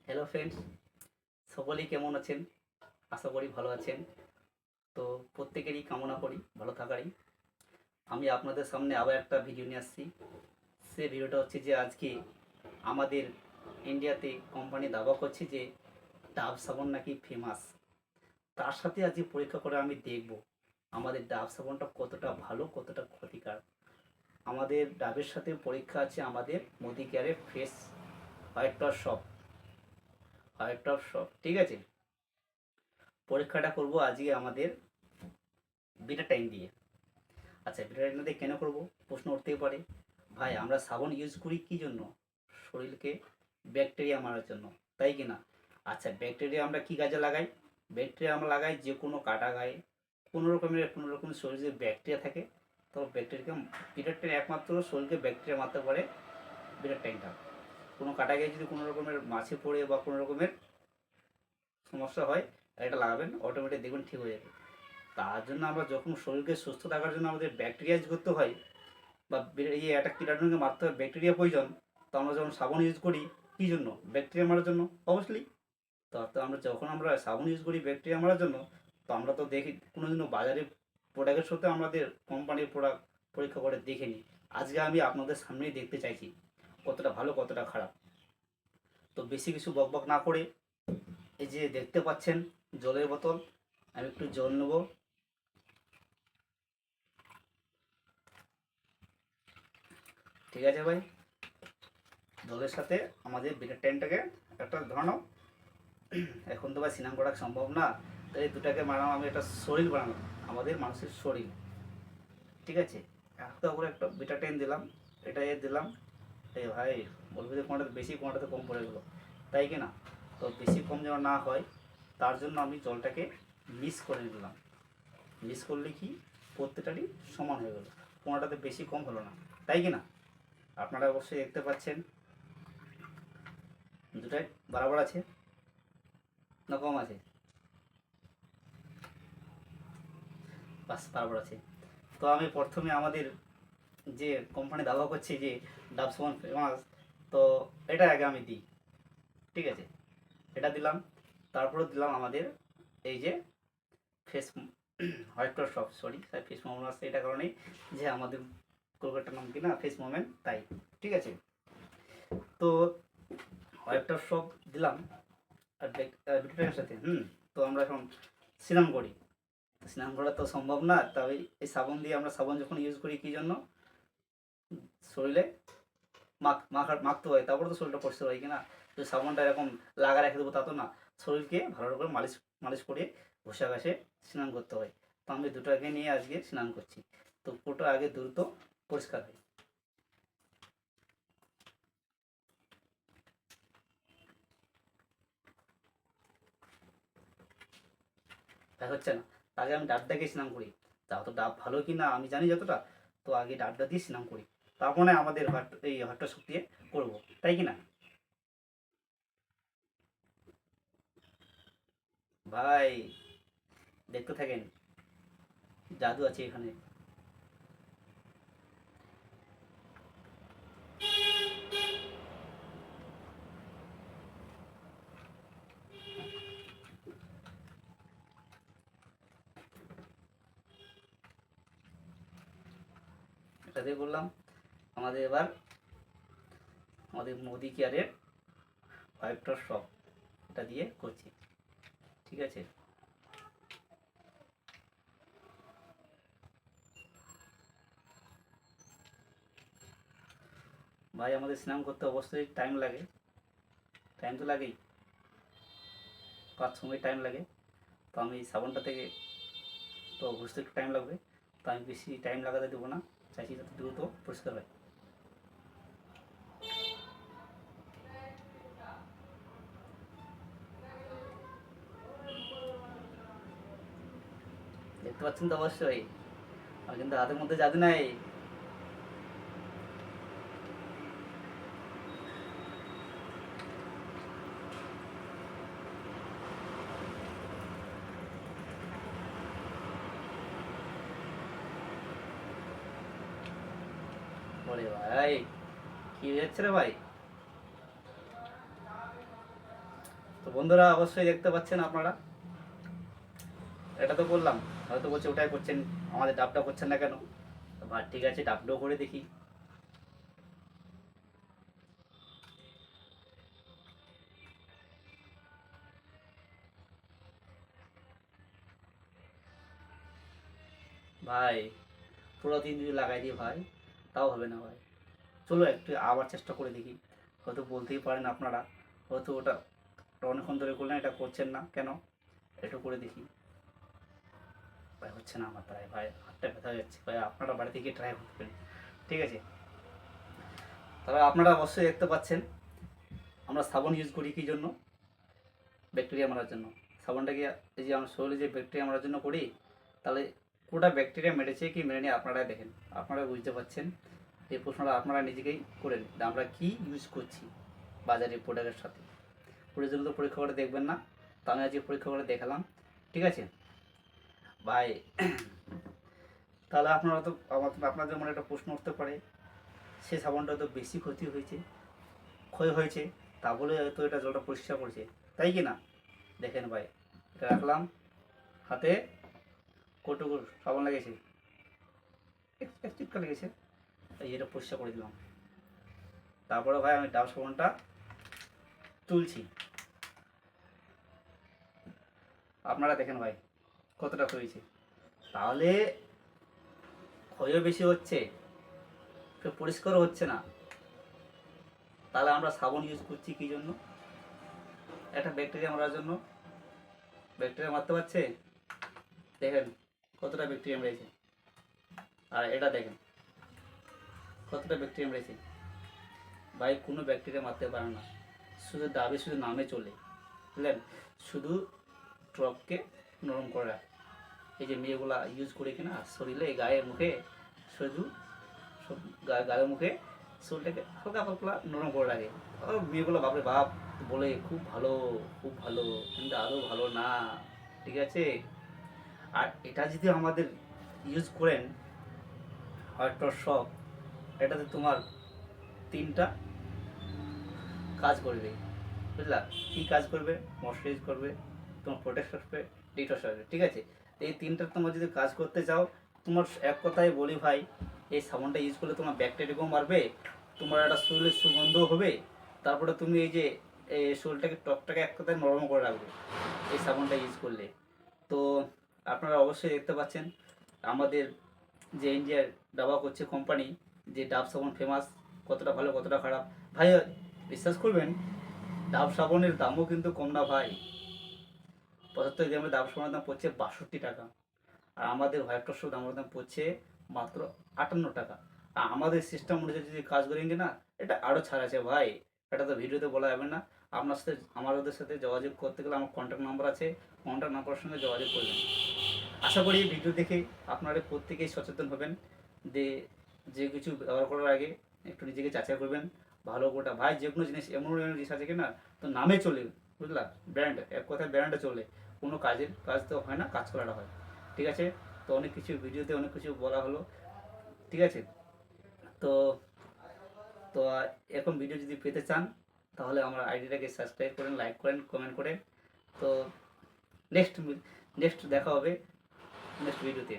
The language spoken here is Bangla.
হ্যালো ফ্রেন্ডস, সকলেই কেমন আছেন? আশা করি ভালো আছেন। তো প্রত্যেকেরই কামনা করি ভালো থাকারই। আমি আপনাদের সামনে আবার একটা ভিডিও নিয়ে আসছি। সে ভিডিওটা হচ্ছে যে আজকে আমাদের ইন্ডিয়াতে কোম্পানি দাবা করছে যে ডাভ সাবান নাকি ফেমাস। তার সাথে আজকে পরীক্ষা করে আমি দেখব আমাদের ডাভ সাবানটা কতটা ভালো কতটা ক্ষতিকারক। আমাদের ডাবের সাথে পরীক্ষা আছে আমাদের মোদি কেয়ারের ফেস হোয়াইট টপ শপ, ঠিক আছে? পরীক্ষাটা করব আজকে আমাদের বিটা টাইম দিয়ে। আচ্ছা, বিটা টাইম দিয়ে কেন করব প্রশ্ন উঠতেই পারে। ভাই, আমরা সাবান ইউজ করি কী জন্য? শরীরকে ব্যাকটেরিয়া মারার জন্য, তাই কি না? আচ্ছা, ব্যাকটেরিয়া আমরা কী কাজে লাগাই? ব্যাকটেরিয়া আমরা লাগাই যে কোনো কাটা গায়ে কোনো রকম শরীরে যে ব্যাকটেরিয়া থাকে, তো ব্যাকটেরিয়াকে বিটার টাইম একমাত্র শরীরকে ব্যাকটেরিয়া মারতে পারে। বিটার টাইমটা কোনো কাটা গায়ে যদি কোনো রকমের মাছি পড়ে বা কোনো রকমের সমস্যা হয়, এটা লাগাবেন, অটোমেটিক দেখবেন ঠিক হয়ে যাবে। তার জন্য আমরা যখন শরীরকে সুস্থ থাকার জন্য আমাদের ব্যাকটেরিয়া ইউজ করতে হয় বা একটা কীটাণুকে মারতে হয়, ব্যাকটেরিয়া প্রয়োজন। তো আমরা যখন সাবান ইউজ করি কী জন্য? ব্যাকটেরিয়া মারার জন্য, অবশ্যই। তো আমরা সাবান ইউজ করি ব্যাকটেরিয়া মারার জন্য, তো আমরা তো দেখি কোনোদিনও বাজারে প্রোডাক্টের সাথে আমাদের কোম্পানির প্রোডাক্ট পরীক্ষা করে দেখিনি। আজকে আমি আপনাদের সামনেই দেখতে চাইছি কতটা ভালো কতটা খারাপ। তো বেশি কিছু বকবক না করে, এই যে দেখতে পাচ্ছেন জলের বোতল, আমি একটু জল নেব। ঠিক আছে ভাই, জলের সাথে আমাদের বিটার ট্যানটাকে একটা ধরানো। এখন তো ভাই স্নান করা সম্ভব না, তাই এই দুটাকে বানানো আমি একটা শরীর বানালাম, আমাদের মানুষের শরীর। ঠিক আছে, একটা করে একটা বিটার ট্যান দিলাম, এটা দিলাম। এই ভাই, বলবি যে কোনটাতে বেশি কোনটাতে কম পড়ে গেলো, তাই কি না? তো বেশি কম যেন না হয়, তার জন্য আমি জলটাকে মিক্স করে নিলাম। মিক্স করলে কি প্রত্যেকটারই সমান হয়ে গেলো, কোনটাতে বেশি কম হলো না, তাই কি না? আপনারা অবশ্যই দেখতে পাচ্ছেন দুটাই বরাবর আছে না কম আছে? বাস, বরাবর আছে। তো আমি প্রথমে আমাদের যে কোম্পানি দাবা করছি যে ডাব সাবান ফেমাস, তো এটা আগে আমি দিই। ঠিক আছে, এটা দিলাম। তারপরে দিলাম আমাদের এই যে face white shop, sorry sir, face moment আসছে এটা কারণেই যে আমাদের কলকাতার নাম কি না ফেস মোমেন্ট, তাই। ঠিক আছে, তো হোয়াইট শপ দিলাম আর বিউটিফাইয়ের সাথে। তো আমরা এখন স্নান করি। স্নান করা তো সম্ভব না, তবে এই সাবান দিয়ে আমরা সাবান যখন ইউজ করি কী জন্য? শরীরে মাখতে হয়, তারপরে তো শরীরটা পরিষ্কার হয় কিনা। তো সাবানটা এরকম লাগা রেখে দেবো তা তো না, শরীরকে ভালো করে মালিশ মালিশ করে ঘষা ঘাসে স্নান করতে হয়। তো আমি দুটোকে নিয়ে আজকে স্নান করছি, তো পুরোটা আগে দ্রুত পরিষ্কার হয়। তাই হচ্ছে না, আগে আমি ডাবটাকে স্নান করি। তাও তো ডাব ভালো কি না আমি জানি যতটা, তো আগে ডাবটা দিয়ে স্নান করি, তারপরে আমাদের এই হটটা শুকিয়ে করবো, তাই কি না? ভাই, দেখতে থাকেন, জাদু আছে এখানে। এটা দিয়ে বললাম আমাদের এবার আমাদের মোদি কেয়ারের হোয়াইট শপ, এটা দিয়ে করছি। ঠিক আছে, ভাই আমাদের স্নান করতে অবশ্যই টাইম লাগে, টাইম তো লাগেই, 5 মিনিট টাইম লাগে। তো আমি সাবানটা থেকে তো ঘুষতে একটু টাইম লাগবে, তো আমি বেশি টাইম লাগাতে দেবো না, চাইছি যাতে দ্রুত পরিষ্কার হয়। দেখতে পাচ্ছেন তো অবশ্যই, আর কিন্তু হাতের মধ্যে জাদু নাই। বলে ভাই, কি হচ্ছে রে ভাই? তো বন্ধুরা অবশ্যই দেখতে পাচ্ছেন আপনারা, এটা তো বললাম, হয়তো বলছে ওটাই করছেন, আমাদের ডাবটা করছেন না কেন। বা ঠিক আছে, ডাবটাও করে দেখি। ভাই পুরো দিন যদি লাগাই দিই ভাই, তাও হবে না ভাই। চলো একটু আবার চেষ্টা করে দেখি। হয়তো বলতেই পারেন আপনারা, হয়তো ওটা অনেকক্ষণ ধরে করলেন, এটা করছেন না কেন, একটু করে দেখি। ভাই হচ্ছে না আমার প্রায়, ভাই হাতটা ব্যথা হয়ে যাচ্ছে ভাই, আপনারা বাড়িতে গিয়ে ট্রাই করতে পারেন। ঠিক আছে, তবে আপনারা অবশ্যই দেখতে পাচ্ছেন আমরা সাবান ইউজ করি কী জন্য? ব্যাকটেরিয়া মারার জন্য। সাবানটাকে এই যে আমরা শরীরে যে ব্যাকটেরিয়া মারার জন্য করি, তাহলে কোটা ব্যাকটেরিয়া মেরেছে কি মেরেনি আপনারাই দেখেন, আপনারা বুঝতে পারছেন। এই প্রশ্নটা আপনারা নিজেকেই করেন যে আমরা কি ইউজ করছি বাজারের প্রোডাক্টের সাথে। প্রয়োজন তো পরীক্ষা করে দেখবেন না, তা আমি আজকে পরীক্ষা করে দেখালাম। ঠিক আছে ভাই, তাহলে আপনারা তো আপনাদের মনে একটা প্রশ্ন উঠতে পারে, সে সাবানটা তো বেশি ক্ষতি হয়েছে, ক্ষয় হয়েছে, তা বলে হয়তো এটা জলটা পরিষ্কার করেছে, তাই কি না? দেখেন ভাই, এটা রাখলাম হাতে, কটুকু সাবান লেগেছে, এক চিটকা লেগেছে, এই এটা পরিষ্কার করে দিলাম। তারপরে ভাই আমি ডাব সাবানটা তুলছি, আপনারা দেখেন ভাই কতটা হয়েছে। তাহলে ক্ষয়ও বেশি হচ্ছে, পরিষ্কারও হচ্ছে না। তাহলে আমরা সাবান ইউজ করছি কী জন্য? একটা ব্যাকটেরিয়া মারার জন্য। ব্যাকটেরিয়া মারতে পারছে, দেখেন কতটা ব্যাকটেরিয়া মেরেছে। আর এটা দেখেন কতটা ব্যাকটেরিয়া মেরেছে। ভাই কোনো ব্যাকটেরিয়া মারতে পারে না, শুধু ডাবে শুধু নামে চলে, বুঝলেন? শুধু ত্বককে নরম করে রাখে। এই যে মেয়েগুলা ইউজ করে কিনা শরীরে গায়ে মুখে, শুধু সব গায়ে মুখে শরীরটাকে হালকা পাতলা নরম করে রাখে। আর মেয়েগুলো বাপরে বাপ বলে খুব ভালো, খুব ভালো, কিন্তু আদৌ ভালো না। ঠিক আছে, আর এটা যদি আমাদের ইউজ করেন হয়তো সব, এটাতে তোমার 3টা কাজ করবে, বুঝলা? কী কাজ করবে? ময়শ্চারাইজ করবে, তোমার প্রোটেক্ট আসবে, ডিটক্স আসবে। ঠিক আছে, এই 3টা তোমার যদি কাজ করতে চাও, তোমার এক কথায় বলি ভাই, এই সাবানটা ইউজ করলে তোমার ব্যাকটেরিয়াও মারবে, তোমার একটা শরীরের সুগন্ধও হবে, তারপরে তুমি এই যে এই শরীরটাকে ত্বকটাকে এক কথায় নরম করে রাখবে এই সাবানটা ইউজ করলে। তো আপনারা অবশ্যই দেখতে পাচ্ছেন আমাদের যে ইন্ডিয়ার ডাবা করছে কোম্পানি, যে ডাব সাবান ফেমাস, কতটা ভালো কতটা খারাপ। ভাই বিশ্বাস করবেন, ডাব সাবানের দামও কিন্তু কম না ভাই। 75 গ্রামের ডাব সাবানের দাম পড়ছে 62 টাকা, আর আমাদের হোয়াইট টসের দাম পড়ছে মাত্র 58 টাকা। আর আমাদের সিস্টেম অনুযায়ী যদি কাজ করেন না, এটা আরও ছাড় আছে ভাই, এটা তো ভিডিওতে বলা যাবে না। আপনার সাথে আমাদের সাথে যোগাযোগ করতে গেলে আমার কন্ট্যাক্ট নাম্বার আছে, কন্ট্যাক্ট নাম্বারের সঙ্গে যোগাযোগ করবেন। আশা করি এই ভিডিও দেখে আপনারা প্রত্যেকেই সচেতন হবেন, যে কিছু ব্যবহার করার আগে একটু নিজেকে যাচাই করবেন ভালো কোটা। ভাই যে কোনো জিনিস এমন জিনিস আছে কিনা তো নামে চলে, বুঝলা? ব্র্যান্ড, এক কথায় ব্র্যান্ডে চলে, কোনো কাজ তো হয় না, কাজ করাটা হয়। ঠিক আছে, তো অনেক কিছু ভিডিওতে অনেক কিছু বলা হলো। ঠিক আছে, তো তো এখন ভিডিও যদি পেতে চান তাহলে আমার আইডিটাকে সাবস্ক্রাইব করেন, লাইক করেন, কমেন্ট করেন। তো নেক্সট নেক্সট দেখা হবে নেক্সট ভিডিওতে।